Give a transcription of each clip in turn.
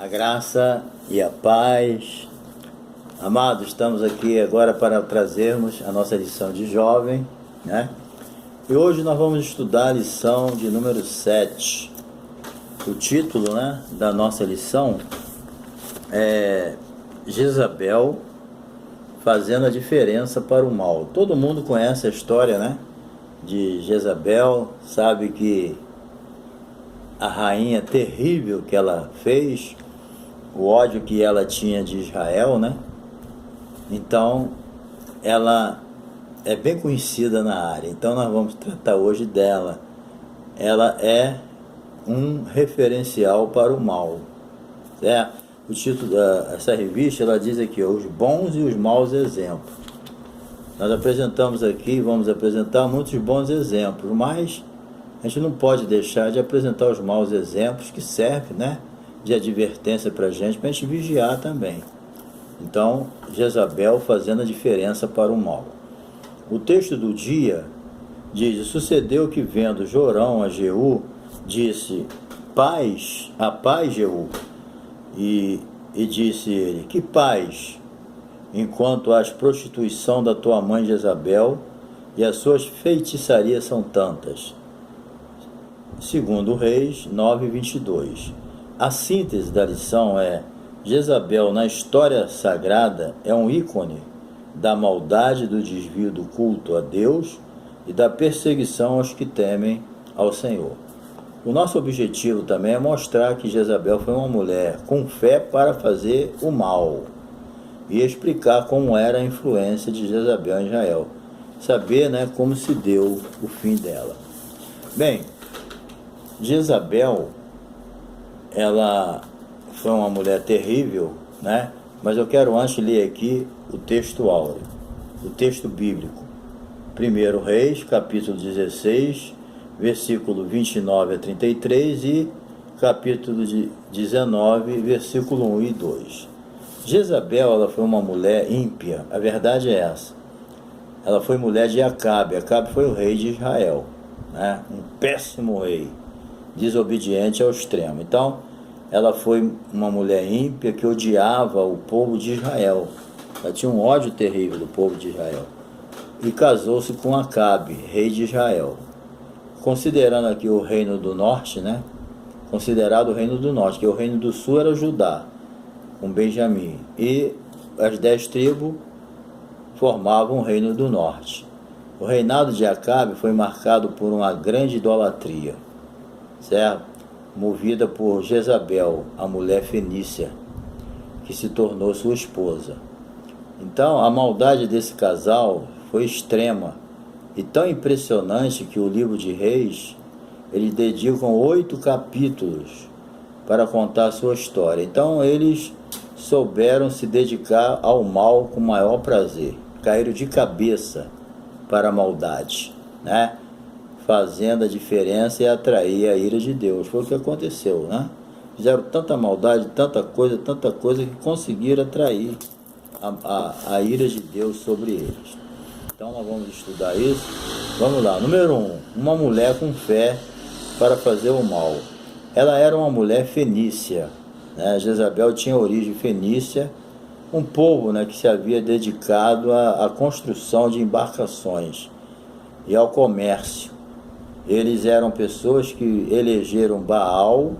A graça e a paz. Amados, estamos aqui agora para trazermos a nossa lição de jovem, né? E hoje nós vamos estudar a lição de número 7. O título, né, da nossa lição é Jezabel fazendo a diferença para o mal. Todo mundo conhece a história, né, de Jezabel, sabe que a rainha terrível que ela fez, o ódio que ela tinha de Israel, né? Então, ela é bem conhecida na área. Então, nós vamos tratar hoje dela. Ela é um referencial para o mal, certo? O título dessa revista, ela diz aqui, os bons e os maus exemplos. Nós apresentamos aqui, vamos apresentar muitos bons exemplos, mas a gente não pode deixar de apresentar os maus exemplos que servem, né, de advertência para a gente vigiar também. Então, Jezabel fazendo a diferença para o mal. O texto do dia diz: sucedeu que, vendo Jorão a Jeú, disse: paz, a paz, Jeú. E disse ele: que paz, enquanto as prostituição da tua mãe Jezabel e as suas feitiçarias são tantas. Segundo Reis 9:22. A síntese da lição é: Jezabel na história sagrada é um ícone da maldade, do desvio do culto a Deus e da perseguição aos que temem ao Senhor. O nosso objetivo também é mostrar que Jezabel foi uma mulher com fé para fazer o mal e explicar como era a influência de Jezabel em Israel. Saber, né, como se deu o fim dela. Bem, Jezabel, ela foi uma mulher terrível, né? Mas eu quero antes ler aqui o texto áureo, o texto bíblico. 1 Reis, capítulo 16, versículo 29 a 33 e capítulo 19, versículo 1 e 2. Jezabel, ela foi uma mulher ímpia, a verdade é essa. Ela foi mulher de Acabe. Acabe foi o rei de Israel, né? Um péssimo rei, desobediente ao extremo. Então, ela foi uma mulher ímpia que odiava o povo de Israel. Ela tinha um ódio terrível do povo de Israel. E casou-se com Acabe, rei de Israel. Considerando aqui o reino do norte, né? Considerado o reino do norte, que o reino do sul era Judá, com Benjamim. E as 10 tribos formavam o reino do norte. O reinado de Acabe foi marcado por uma grande idolatria, certo? Movida por Jezabel, a mulher fenícia, que se tornou sua esposa. Então, a maldade desse casal foi extrema e tão impressionante que o livro de Reis, eles dedicam 8 capítulos para contar a sua história. Então, eles souberam se dedicar ao mal com maior prazer, caíram de cabeça para a maldade, né? Fazendo a diferença e atrair a ira de Deus. Foi o que aconteceu, né? Fizeram tanta maldade, tanta coisa, que conseguiram atrair a ira de Deus sobre eles. Então nós vamos estudar isso. Vamos lá. Número 1. Uma mulher com fé para fazer o mal. Ela era uma mulher fenícia, né? Jezabel tinha origem fenícia, um povo, né, que se havia dedicado à construção de embarcações e ao comércio. Eles eram pessoas que elegeram Baal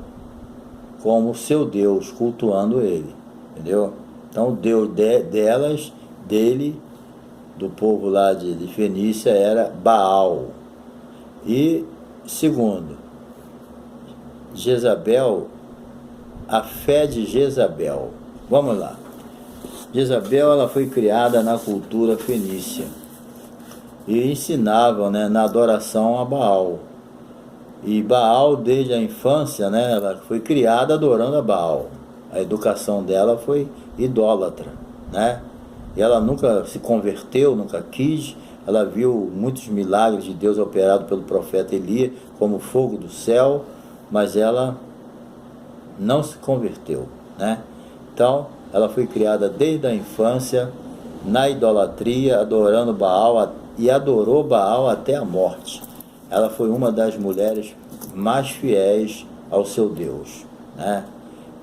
como seu Deus, cultuando ele, entendeu? Então o Deus dele, do povo lá de Fenícia, era Baal. E segundo, Jezabel, a fé de Jezabel. Vamos lá. Jezabel, ela foi criada na cultura fenícia e ensinavam, né, na adoração a Baal. E Baal, desde a infância, né, ela foi criada adorando a Baal. A educação dela foi idólatra, né? E ela nunca se converteu, nunca quis. Ela viu muitos milagres de Deus operados pelo profeta Elias, como fogo do céu, mas ela não se converteu, né? Então, ela foi criada desde a infância na idolatria, adorando Baal, e adorou Baal até a morte. Ela foi uma das mulheres mais fiéis ao seu Deus, né?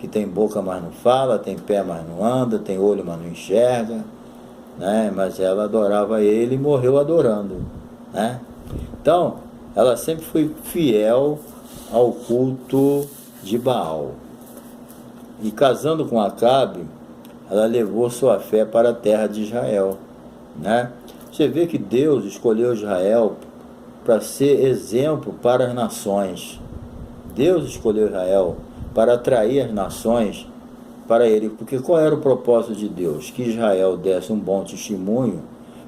que tem boca, mas não fala, tem pé, mas não anda, tem olho, mas não enxerga, né? Mas ela adorava ele e morreu adorando, né? Então, ela sempre foi fiel ao culto de Baal. E casando com Acabe, ela levou sua fé para a terra de Israel, né? Você vê que Deus escolheu Israel para ser exemplo para as nações. Deus escolheu Israel para atrair as nações para ele, porque qual era o propósito de Deus? Que Israel desse um bom testemunho,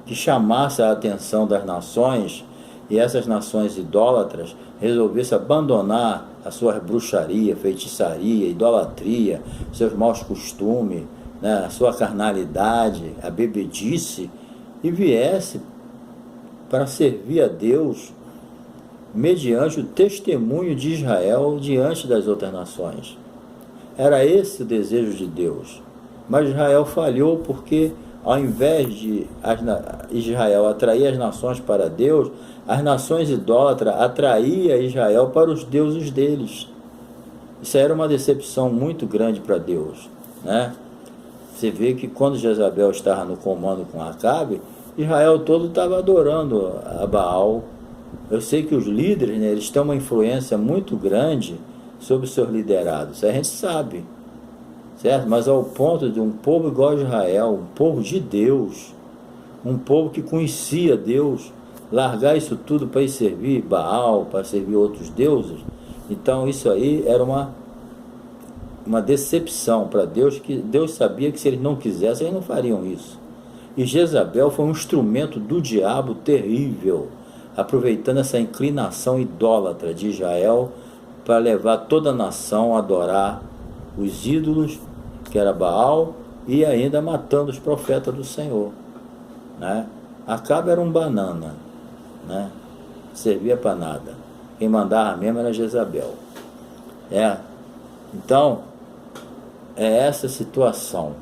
que chamasse a atenção das nações, e essas nações idólatras resolvessem abandonar a sua bruxaria, feitiçaria, idolatria, seus maus costumes, né, a sua carnalidade, a bebedice, e viesse para servir a Deus mediante o testemunho de Israel diante das outras nações. Era esse o desejo de Deus. Mas Israel falhou porque, ao invés de Israel atrair as nações para Deus, as nações idólatras atraíam Israel para os deuses deles. Isso era uma decepção muito grande para Deus, né? Você vê que quando Jezabel estava no comando com Acabe, Israel todo estava adorando a Baal. Eu sei que os líderes, né, eles têm uma influência muito grande sobre os seus liderados, isso a gente sabe, certo? Mas ao ponto de um povo igual a Israel, um povo de Deus, um povo que conhecia Deus, largar isso tudo para ir servir Baal, para servir outros deuses, então isso aí era uma decepção para Deus, que Deus sabia que se eles não quisessem, eles não fariam isso. E Jezabel foi um instrumento do diabo terrível, aproveitando essa inclinação idólatra de Israel para levar toda a nação a adorar os ídolos, que era Baal, e ainda matando os profetas do Senhor, né? Acabe era um banana, né? Servia para nada. Quem mandava mesmo era Jezabel. Então, é essa situação.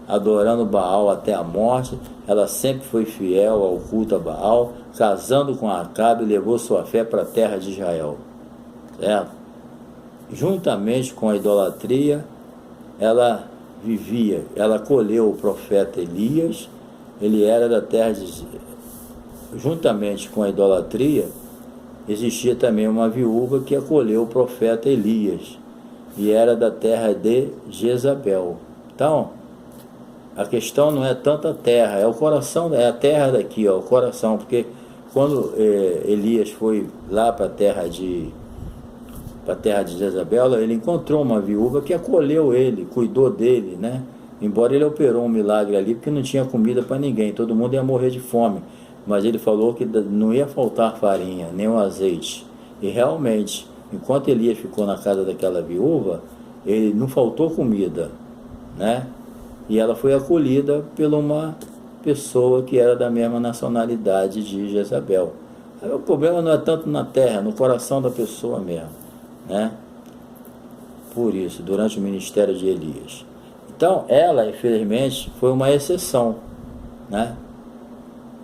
Adorando Baal até a morte, ela sempre foi fiel ao culto a Baal, casando com Acabe, levou sua fé para a terra de Israel, certo? Juntamente com a idolatria, ela colheu o profeta Elias, ele era da terra de... Juntamente com a idolatria, existia também uma viúva que acolheu o profeta Elias, e era da terra de Jezabel. Então, a questão não é tanto a terra, é o coração, é a terra daqui, ó, o coração, porque quando Elias foi lá para a terra de Jezabel, ele encontrou uma viúva que acolheu ele, cuidou dele, né? Embora ele operou um milagre ali, porque não tinha comida para ninguém, todo mundo ia morrer de fome, mas ele falou que não ia faltar farinha, nem o azeite, e realmente, enquanto Elias ficou na casa daquela viúva, ele não faltou comida, né? E ela foi acolhida por uma pessoa que era da mesma nacionalidade de Jezabel. Aí o problema não é tanto na terra, no coração da pessoa mesmo, né? Por isso, durante o ministério de Elias. Então, ela, infelizmente, foi uma exceção, né?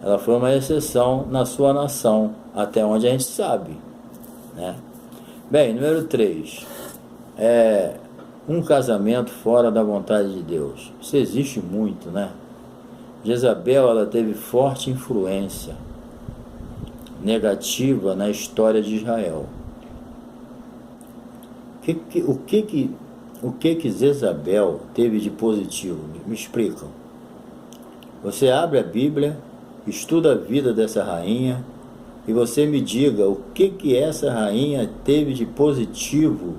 Ela foi uma exceção na sua nação, até onde a gente sabe, né? Bem, número 3. Um casamento fora da vontade de Deus. Isso existe muito, né? Jezabel, ela teve forte influência negativa na história de Israel. O que Jezabel teve de positivo? Me explicam. Você abre a Bíblia, estuda a vida dessa rainha e você me diga o que essa rainha teve de positivo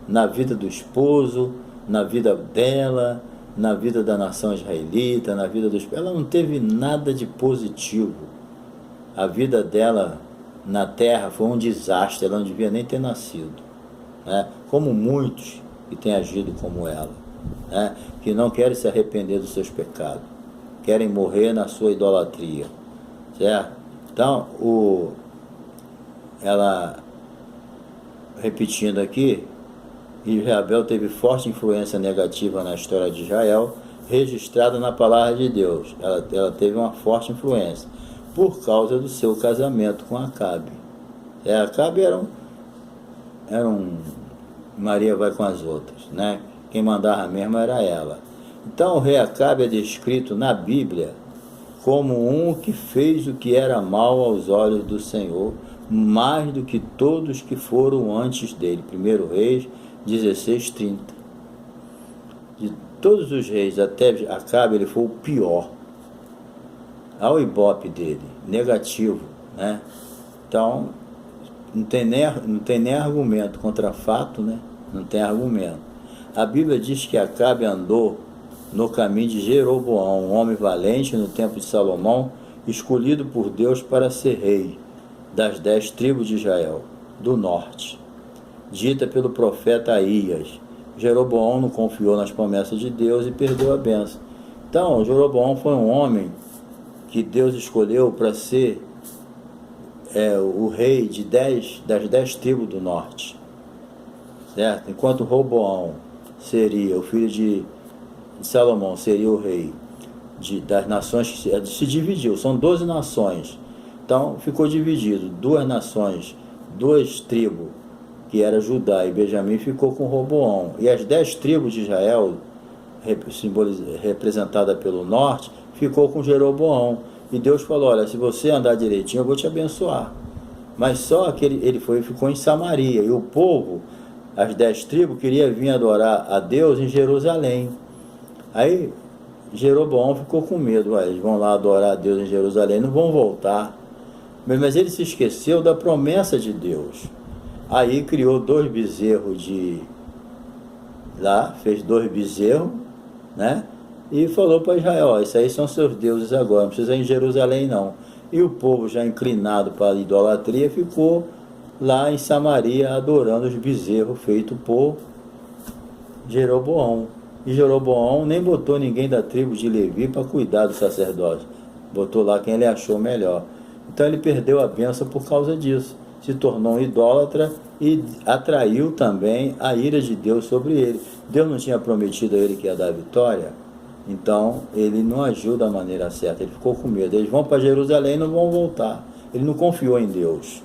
na vida do esposo, na vida dela, na vida da nação israelita, na vida dos... Ela não teve nada de positivo. A vida dela na terra foi um desastre, ela não devia nem ter nascido, né? Como muitos que têm agido como ela, né? Que não querem se arrepender dos seus pecados, querem morrer na sua idolatria, certo? Então, ela, repetindo aqui, Jezabel teve forte influência negativa na história de Israel, registrada na palavra de Deus. Ela teve uma forte influência por causa do seu casamento com Acabe. Acabe era um Maria vai com as outras, né? quem mandava mesmo era ela. Então o rei Acabe é descrito na Bíblia como um que fez o que era mal aos olhos do Senhor, mais do que todos que foram antes dele. 1 Reis 16:30. De todos os reis, até Acabe, ele foi o pior. Olha o ibope dele, negativo, né? Então, não tem nem argumento contra fato, né? Não tem argumento. A Bíblia diz que Acabe andou no caminho de Jeroboão, um homem valente no tempo de Salomão, escolhido por Deus para ser rei das 10 tribos de Israel, do norte, dita pelo profeta Aías. Jeroboão não confiou nas promessas de Deus e perdeu a bênção. Então, Jeroboão foi um homem que Deus escolheu para ser o rei das 10 tribos do norte, certo? Enquanto Roboão seria o filho de Salomão, seria o rei das nações que se dividiu, são 12 nações, então ficou dividido, 2 nações, 2 tribos, que era Judá e Benjamim, ficou com Roboão, e as 10 tribos de Israel, representada pelo norte, ficou com Jeroboão. E Deus falou: olha, se você andar direitinho, eu vou te abençoar. Mas só que ele ficou em Samaria, e o povo, as 10 tribos, queria vir adorar a Deus em Jerusalém. Aí Jeroboão ficou com medo: eles vão lá adorar a Deus em Jerusalém, não vão voltar. Mas ele se esqueceu da promessa de Deus. Aí criou 2 bezerros fez 2 bezerros, né? E falou para Israel: isso aí são seus deuses agora, não precisa ir em Jerusalém não. E o povo, já inclinado para a idolatria, ficou lá em Samaria adorando os bezerros feitos por Jeroboão. E Jeroboão nem botou ninguém da tribo de Levi para cuidar do sacerdócio, botou lá quem ele achou melhor. Então ele perdeu a bênção por causa disso, se tornou um idólatra e atraiu também a ira de Deus sobre ele. Deus não tinha prometido a ele que ia dar vitória? Então ele não agiu da maneira certa, ele ficou com medo. Eles vão para Jerusalém e não vão voltar. Ele não confiou em Deus,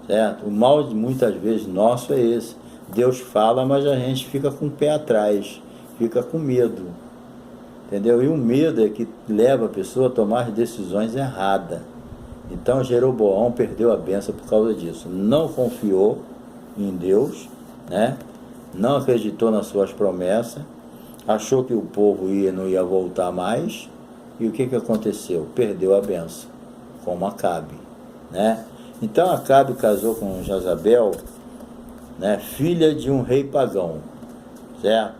certo? O mal de muitas vezes nosso é esse: Deus fala, mas a gente fica com o pé atrás, fica com medo, entendeu? E o medo é que leva a pessoa a tomar decisões erradas. Então Jeroboão perdeu a bênção por causa disso. Não confiou em Deus, né? Não acreditou nas suas promessas, achou que o povo não ia voltar mais, e o que aconteceu? Perdeu a bênção, como Acabe, né? Então Acabe casou com Jezabel, né, filha de um rei pagão, certo?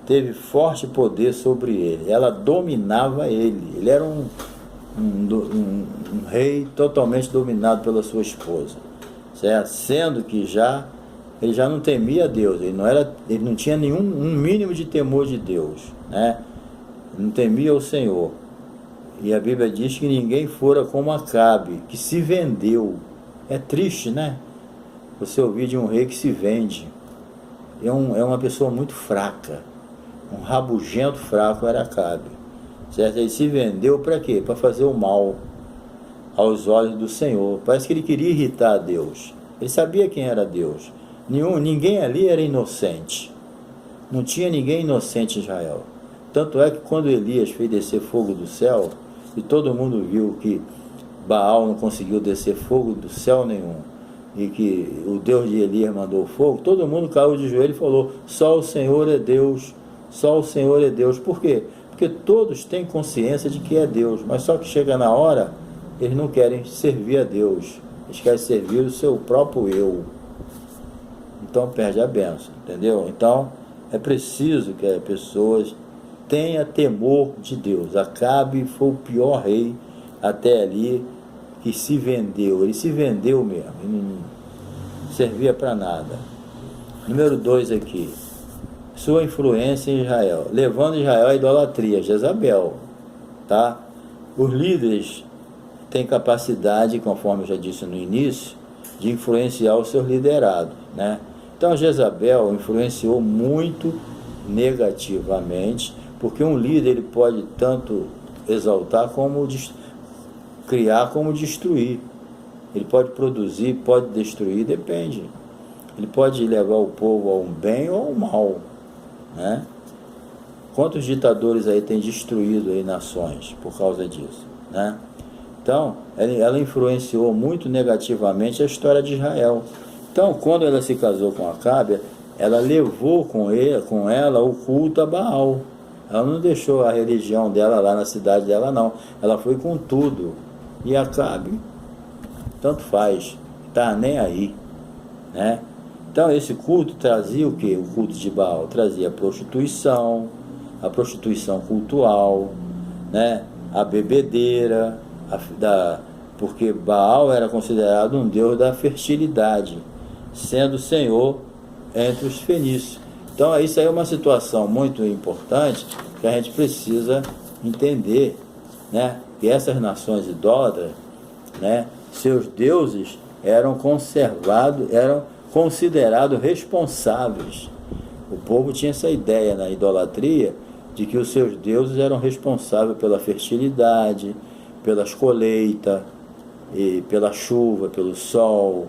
Teve forte poder sobre ele, ela dominava ele era um rei totalmente dominado pela sua esposa, certo? Sendo que ele já não temia Deus, ele não tinha um mínimo de temor de Deus, né? Não temia o Senhor. E a Bíblia diz que ninguém fora como Acabe, que se vendeu. É triste, né? Você ouvir de um rei que se vende. É uma pessoa muito fraca, um rabugento fraco era Acabe, certo? Ele se vendeu para quê? Para fazer o mal aos olhos do Senhor. Parece que ele queria irritar a Deus. Ele sabia quem era Deus. Ninguém ali era inocente. Não tinha ninguém inocente em Israel. Tanto é que quando Elias fez descer fogo do céu, e todo mundo viu que Baal não conseguiu descer fogo do céu nenhum, e que o Deus de Elias mandou fogo, todo mundo caiu de joelho e falou: só o Senhor é Deus, só o Senhor é Deus. Por quê? Porque todos têm consciência de que é Deus, mas só que chega na hora, eles não querem servir a Deus, eles querem servir o seu próprio eu. Então perde a bênção, entendeu? Então é preciso que as pessoas tenham temor de Deus. Acabe foi o pior rei até ali, que se vendeu. Ele se vendeu mesmo, ele não servia para nada. Número 2 aqui: sua influência em Israel, levando Israel à idolatria, Jezabel, tá? Os líderes têm capacidade, conforme eu já disse no início, de influenciar os seus liderados, né? Então Jezabel influenciou muito negativamente, porque um líder ele pode tanto exaltar como criar como destruir. Ele pode produzir, pode destruir, depende. Ele pode levar o povo ao bem ou ao mal, né? Quantos ditadores aí têm destruído aí nações por causa disso, né? Então, ela influenciou muito negativamente a história de Israel. Então, quando ela se casou com Acabe, ela levou com ela o culto a Baal. Ela não deixou a religião dela lá na cidade dela, não. Ela foi com tudo. E Acabe, tanto faz, tá nem aí, né? Então, esse culto trazia o quê? O culto de Baal trazia a prostituição cultural, né? A bebedeira, porque Baal era considerado um deus da fertilidade, sendo o Senhor entre os fenícios. Então isso aí é uma situação muito importante que a gente precisa entender, né? Que essas nações idólatras, né? Seus deuses eram considerados responsáveis. O povo tinha essa ideia na idolatria de que os seus deuses eram responsáveis pela fertilidade, pelas colheitas, e pela chuva, pelo sol.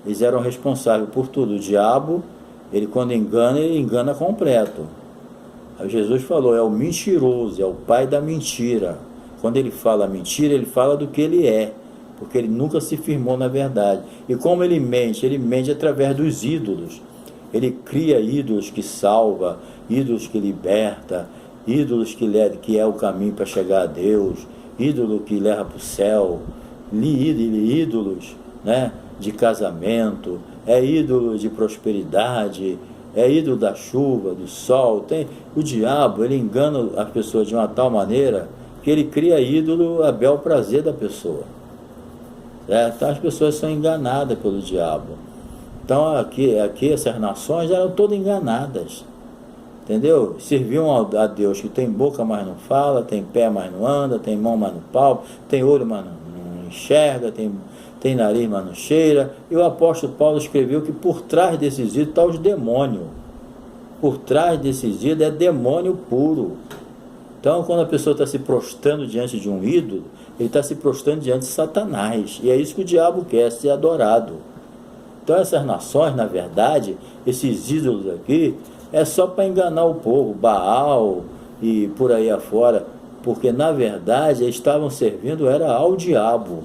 Eles eram responsáveis por tudo. O diabo, ele quando engana, ele engana completo. Aí Jesus falou, é o mentiroso, é o pai da mentira. Quando ele fala mentira, ele fala do que ele é, porque ele nunca se firmou na verdade. E como ele mente através dos ídolos. Ele cria ídolos que salva, ídolos que liberta, ídolos que é o caminho para chegar a Deus, ídolo que leva para o céu, ídolos, né, de casamento, é ídolo de prosperidade, é ídolo da chuva, do sol. O diabo, ele engana as pessoas de uma tal maneira que ele cria ídolo a bel prazer da pessoa, certo? Então as pessoas são enganadas pelo diabo. Então aqui essas nações eram todas enganadas, entendeu? Serviam a Deus que tem boca, mas não fala, tem pé, mas não anda, tem mão, mas não palpa, tem olho, mas não enxerga, tem nariz, mas não cheira. E o apóstolo Paulo escreveu que por trás desses ídolos está os demônios. Por trás desses ídolos é demônio puro. Então, quando a pessoa está se prostrando diante de um ídolo, ele está se prostrando diante de Satanás. E é isso que o diabo quer, ser adorado. Então, essas nações, na verdade, esses ídolos aqui, é só para enganar o povo, Baal e por aí afora, porque na verdade eles estavam servindo era ao diabo,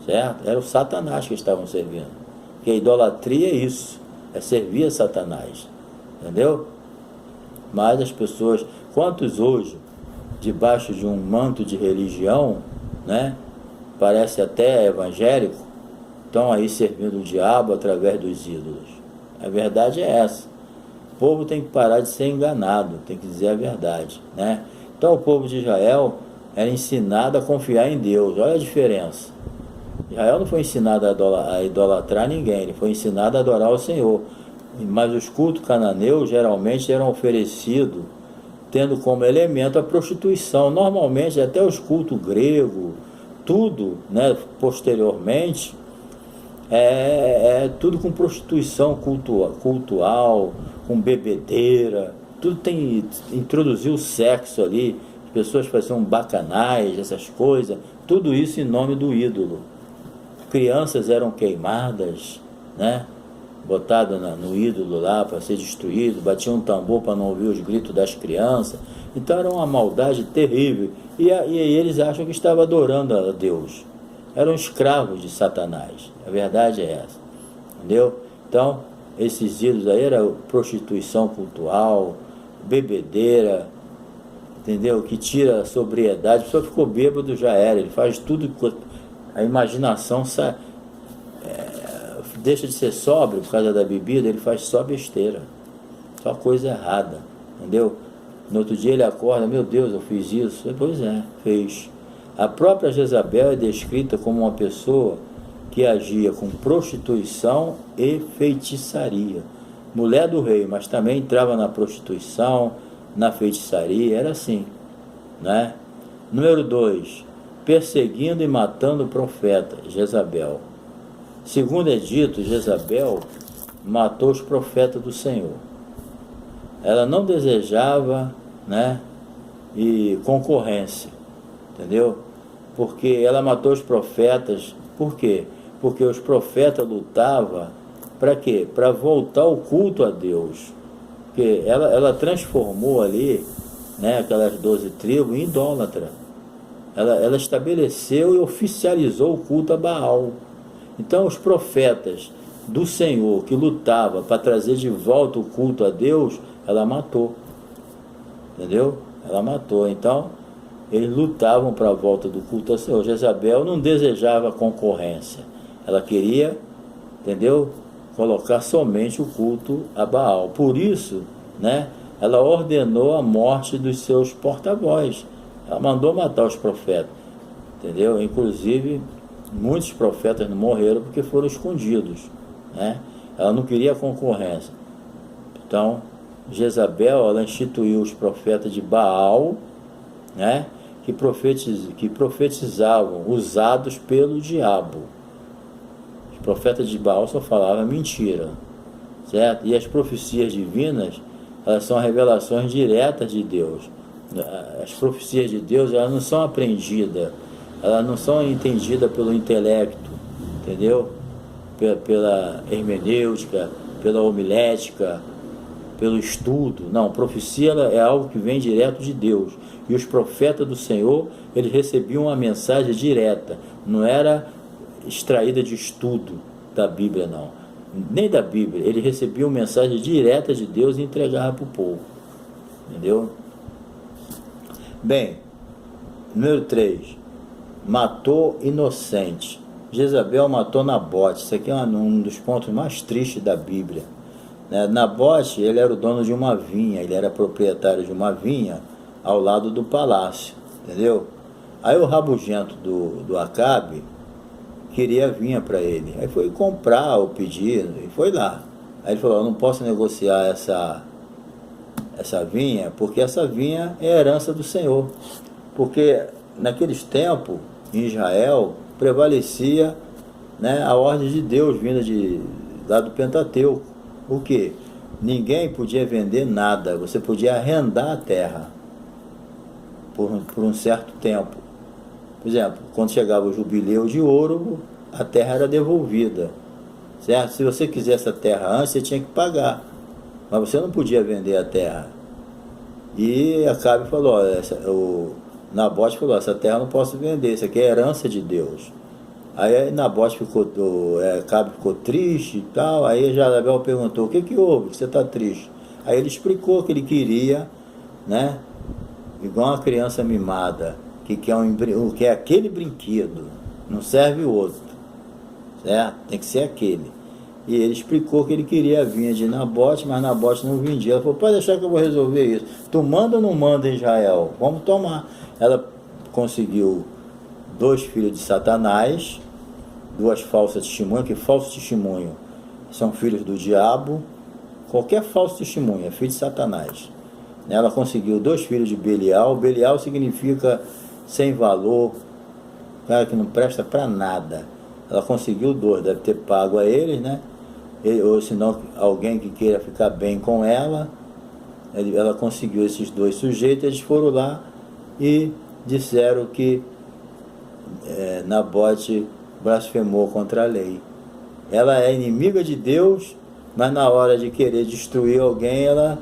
certo? Era o Satanás que estavam servindo, porque a idolatria é isso, é servir a Satanás, entendeu? Mas as pessoas, quantos hoje, debaixo de um manto de religião, né, parece até evangélico, estão aí servindo o diabo através dos ídolos. A verdade é essa. O povo tem que parar de ser enganado, tem que dizer a verdade, né? Então o povo de Israel era ensinado a confiar em Deus. Olha a diferença. Israel não foi ensinado a idolatrar ninguém, ele foi ensinado a adorar o Senhor. Mas os cultos cananeus geralmente eram oferecidos tendo como elemento a prostituição. Normalmente até os cultos gregos, tudo, né, posteriormente, tudo com prostituição cultural, com bebedeira, tudo introduziu o sexo ali, as pessoas faziam bacanais, essas coisas, tudo isso em nome do ídolo. Crianças eram queimadas, né, botadas no ídolo lá para ser destruído, batiam um tambor para não ouvir os gritos das crianças. Então era uma maldade terrível, e eles acham que estavam adorando a Deus. Eram escravos de Satanás, a verdade é essa, entendeu? Então esses ídolos aí eram prostituição cultural, bebedeira, entendeu? Que tira a sobriedade. A pessoa ficou bêbado, já era. Ele faz tudo, a imaginação deixa de ser sóbrio por causa da bebida, ele faz só besteira, só coisa errada, entendeu? No outro dia ele acorda, meu Deus, eu fiz isso. Pois é, fez. A própria Jezabel é descrita como uma pessoa que agia com prostituição e feitiçaria. Mulher do rei, mas também entrava na prostituição, na feitiçaria, era assim, né? Número 2, perseguindo e matando o profeta, Jezabel. Segundo é dito, Jezabel matou os profetas do Senhor. Ela não desejava, né, e concorrência, entendeu? Porque ela matou os profetas, por quê? Porque os profetas lutavam para quê? Para voltar o culto a Deus. Porque ela transformou ali, né, aquelas 12 tribos em idólatra. Ela estabeleceu e oficializou o culto a Baal. Então os profetas do Senhor que lutavam para trazer de volta o culto a Deus, ela matou. Entendeu? Ela matou. Então eles lutavam para a volta do culto ao Senhor. Jezabel não desejava concorrência. Ela queria, entendeu? Colocar somente o culto a Baal. Por isso, né, ela ordenou a morte dos seus porta-voz. Ela mandou matar os profetas, entendeu? Inclusive, muitos profetas não morreram porque foram escondidos, né? Ela não queria concorrência. Então, Jezabel, ela instituiu os profetas de Baal, né, que profetizavam usados pelo diabo. Os profetas de Baal só falavam mentira, certo? E as profecias divinas, elas são revelações diretas de Deus. As profecias de Deus, elas não são aprendidas, elas não são entendidas pelo intelecto, entendeu? Pela hermenêutica, pela homilética, pelo estudo. Não, profecia é algo que vem direto de Deus. E os profetas do Senhor, eles recebiam uma mensagem direta, não era extraída de estudo da Bíblia, não, nem da Bíblia. Eles recebiam mensagem direta de Deus e entregavam para o povo, entendeu? Bem, número 3, matou inocente. Jezabel matou Nabote. Isso aqui é um dos pontos mais tristes da Bíblia, né? Nabote, ele era o dono de uma vinha, ele era proprietário de uma vinha ao lado do palácio, entendeu? Aí o rabugento do Acabe queria a vinha para ele. Aí foi comprar ou pedir e foi lá. Aí ele falou: eu não posso negociar essa vinha, porque essa vinha é a herança do Senhor. Porque naqueles tempos, em Israel, prevalecia, né, a ordem de Deus vinda lá do Pentateuco. O que? Ninguém podia vender nada, você podia arrendar a terra por um certo tempo. Por exemplo, quando chegava o jubileu de ouro, a terra era devolvida, certo? Se você quisesse a terra antes, você tinha que pagar, mas você não podia vender a terra. E Acabe falou, o Nabote falou: essa terra eu não posso vender, isso aqui é herança de Deus. Aí Nabote Acabe ficou triste e tal. Aí Jezabel perguntou: o que houve, que você está triste? Aí ele explicou que ele queria, né, igual uma criança mimada, que quer aquele brinquedo, não serve o outro, certo? Tem que ser aquele. E ele explicou que ele queria a vinha de Nabote, mas Nabote não vendia. Ela falou: pode deixar que eu vou resolver isso. Tu manda ou não manda em Israel? Vamos tomar. Ela conseguiu 2 filhos de Satanás, 2 falsas testemunhas, que falso testemunho são filhos do diabo. Qualquer falso testemunho é filho de Satanás. Ela conseguiu 2 filhos de Belial. Belial significa sem valor, cara que não presta para nada. Ela conseguiu 2, deve ter pago a eles, né? Ou senão alguém que queira ficar bem com ela. Ela conseguiu esses 2 sujeitos. Eles foram lá e disseram que Nabote blasfemou contra a lei. Ela é inimiga de Deus, mas na hora de querer destruir alguém, ela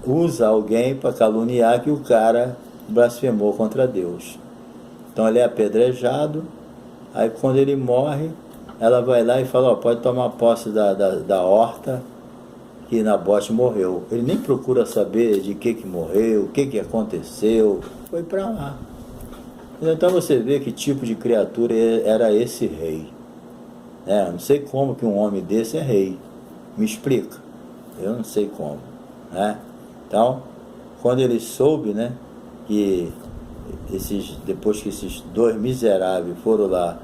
usa alguém para caluniar que o cara blasfemou contra Deus. Então ele é apedrejado. Aí quando ele morre, ela vai lá e fala: pode tomar posse da horta, que Nabote morreu. Ele nem procura saber de que morreu, o que aconteceu, foi para lá. Então você vê que tipo de criatura era esse rei. Não sei como que um homem desse é rei. Me explica. Eu não sei como, né? Então, quando ele soube, né, que depois que esses 2 miseráveis foram lá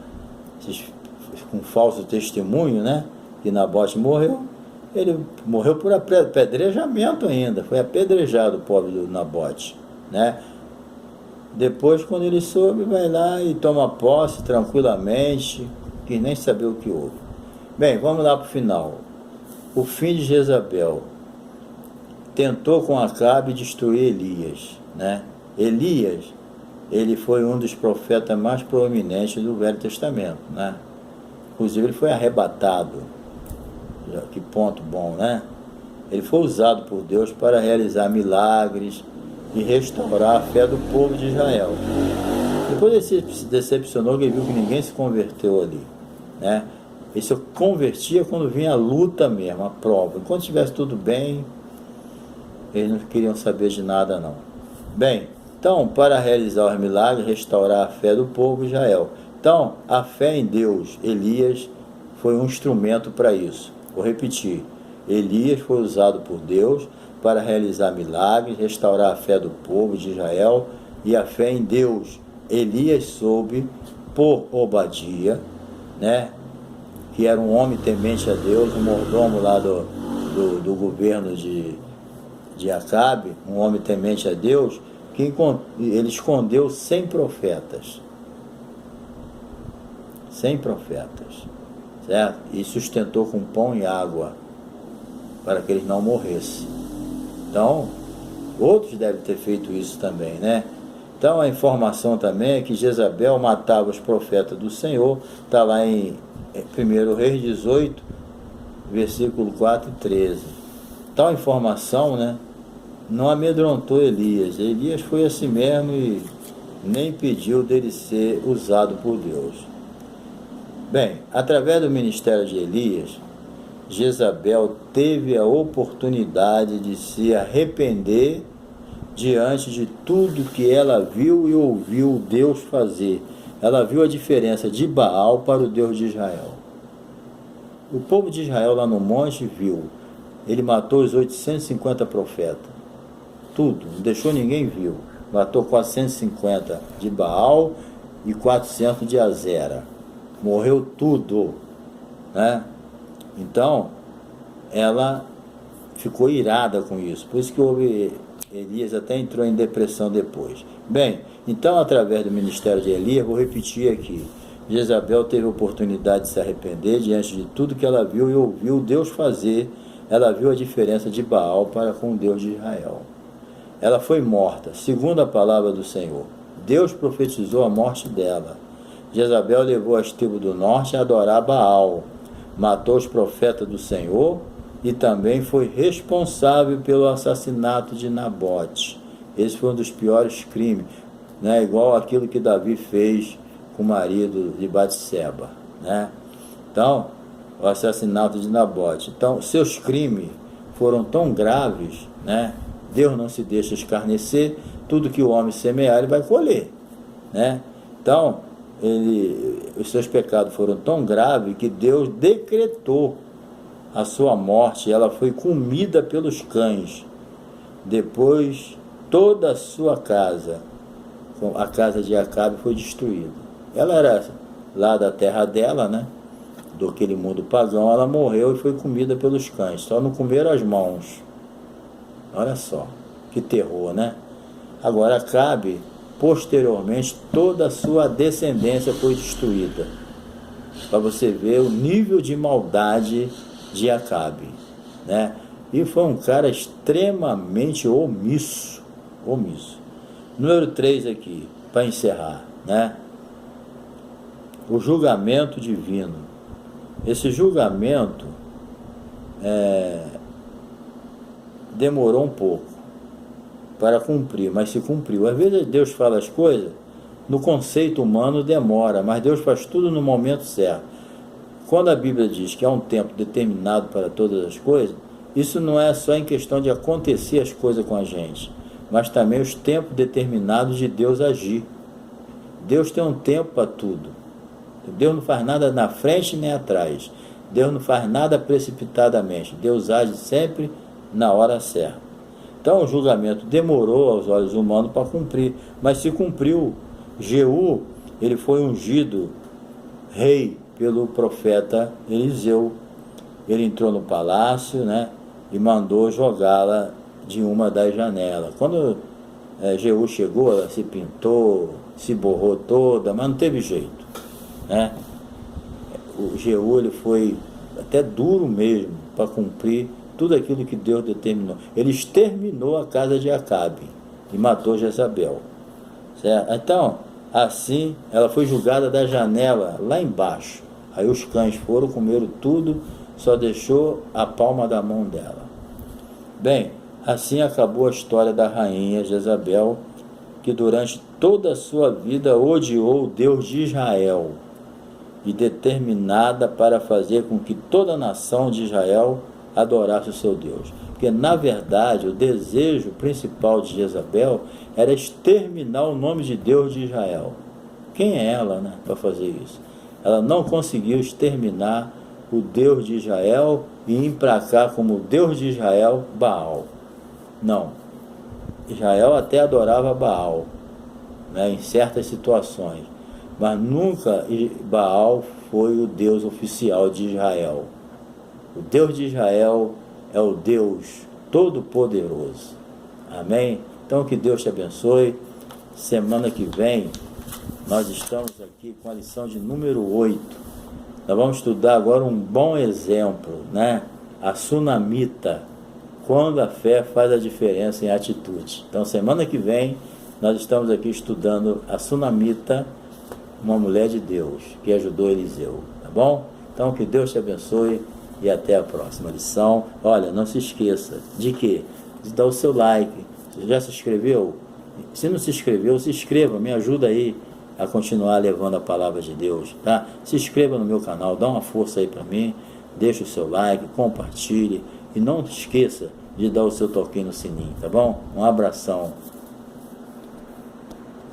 com falso testemunho, né, que Nabote morreu, ele morreu por apedrejamento ainda. Foi apedrejado o pobre do Nabote, né? Depois, quando ele soube, vai lá e toma posse tranquilamente, que nem saber o que houve. Bem, vamos lá para o final. O fim de Jezabel. Tentou com Acabe destruir Elias, né? Elias, ele foi um dos profetas mais proeminentes do Velho Testamento, né? Inclusive ele foi arrebatado. Que ponto bom, né? Ele foi usado por Deus para realizar milagres e restaurar a fé do povo de Israel. Depois ele se decepcionou, que ele viu que ninguém se converteu ali, né? Ele se convertia quando vinha a luta mesmo, a prova. Enquanto estivesse tudo bem, eles não queriam saber de nada não. Bem, então, para realizar os milagres, restaurar a fé do povo de Israel. Então, a fé em Deus, Elias foi um instrumento para isso. Vou repetir, Elias foi usado por Deus para realizar milagres, restaurar a fé do povo de Israel e a fé em Deus. Elias soube, por Obadia, né, que era um homem temente a Deus, um mordomo lá do governo de Acabe, um homem temente a Deus, que ele escondeu 100 profetas. 100 profetas, certo? E sustentou com pão e água, para que eles não morressem. Então, outros devem ter feito isso também, né? Então, a informação também é que Jezabel matava os profetas do Senhor, está lá em 1 Reis 18, versículo 4 e 13. Tal informação, né, não amedrontou Elias. Elias foi assim mesmo e nem pediu dele ser usado por Deus. Bem, através do ministério de Elias, Jezabel teve a oportunidade de se arrepender diante de tudo que ela viu e ouviu Deus fazer. Ela viu a diferença de Baal para o Deus de Israel. O povo de Israel lá no monte viu. Ele matou os 850 profetas. Tudo, não deixou ninguém viu. Matou 450 de Baal e 400 de Azera. Morreu tudo, né? Então, ela ficou irada com isso. Por isso que Elias até entrou em depressão depois. Bem, então, através do ministério de Elias, vou repetir aqui. Jezabel teve a oportunidade de se arrepender diante de tudo que ela viu e ouviu Deus fazer. Ela viu a diferença de Baal para com o Deus de Israel. Ela foi morta, segundo a palavra do Senhor. Deus profetizou a morte dela. Jezabel levou as tribos do norte a adorar Baal, matou os profetas do Senhor e também foi responsável pelo assassinato de Nabote. Esse foi um dos piores crimes, né? Igual aquilo que Davi fez com o marido de Batseba, né? Então, o assassinato de Nabote. Então, seus crimes foram tão graves, né? Deus não se deixa escarnecer, tudo que o homem semear, ele vai colher, né? Então, os seus pecados foram tão graves que Deus decretou a sua morte. Ela foi comida pelos cães. Depois, toda a sua casa, a casa de Acabe, foi destruída. Ela era lá da terra dela, né? Do aquele mundo pagão. Ela morreu e foi comida pelos cães. Só não comeram as mãos. Olha só, que terror, né? Agora Acabe, posteriormente, toda a sua descendência foi destruída. Para você ver o nível de maldade de Acabe, né? E foi um cara extremamente omisso. Número 3 aqui, para encerrar, né? O julgamento divino. Esse julgamento demorou um pouco para cumprir, mas se cumpriu. Às vezes Deus fala as coisas, no conceito humano demora, mas Deus faz tudo no momento certo. Quando a Bíblia diz que há um tempo determinado para todas as coisas, isso não é só em questão de acontecer as coisas com a gente, mas também os tempos determinados de Deus agir. Deus tem um tempo para tudo. Deus não faz nada na frente nem atrás. Deus não faz nada precipitadamente. Deus age sempre na hora certa. Então o julgamento demorou aos olhos humanos para cumprir, mas se cumpriu. Jeú, ele foi ungido rei pelo profeta Eliseu. Ele entrou no palácio, né, e mandou jogá-la de uma das janelas. Quando Jeú chegou, ela se pintou, se borrou toda, mas não teve jeito, né? O Jeú, ele foi até duro mesmo para cumprir tudo aquilo que Deus determinou. Ele exterminou a casa de Acabe e matou Jezabel, certo? Então, assim, ela foi julgada da janela lá embaixo. Aí os cães foram, comeram tudo, só deixou a palma da mão dela. Bem, assim acabou a história da rainha Jezabel, que durante toda a sua vida odiou o Deus de Israel e determinada para fazer com que toda a nação de Israel adorasse o seu Deus. Porque, na verdade, o desejo principal de Jezabel era exterminar o nome de Deus de Israel. Quem é ela, né, para fazer isso? Ela não conseguiu exterminar o Deus de Israel e emplacar como Deus de Israel Baal. Não. Israel até adorava Baal, né, em certas situações, mas nunca Baal foi o Deus oficial de Israel. O Deus de Israel é o Deus Todo-Poderoso. Amém? Então que Deus te abençoe. Semana que vem nós estamos aqui com a lição de número 8. Nós vamos estudar agora um bom exemplo, né? A sunamita, quando a fé faz a diferença em atitude. Então semana que vem nós estamos aqui estudando a sunamita, uma mulher de Deus que ajudou Eliseu, tá bom? Então que Deus te abençoe e até a próxima lição. Olha, não se esqueça de quê? De dar o seu like. Você já se inscreveu? Se não se inscreveu, se inscreva, me ajuda aí a continuar levando a palavra de Deus, tá? Se inscreva no meu canal, dá uma força aí para mim, deixa o seu like, compartilhe e não esqueça de dar o seu toquinho no sininho, tá bom? Um abração.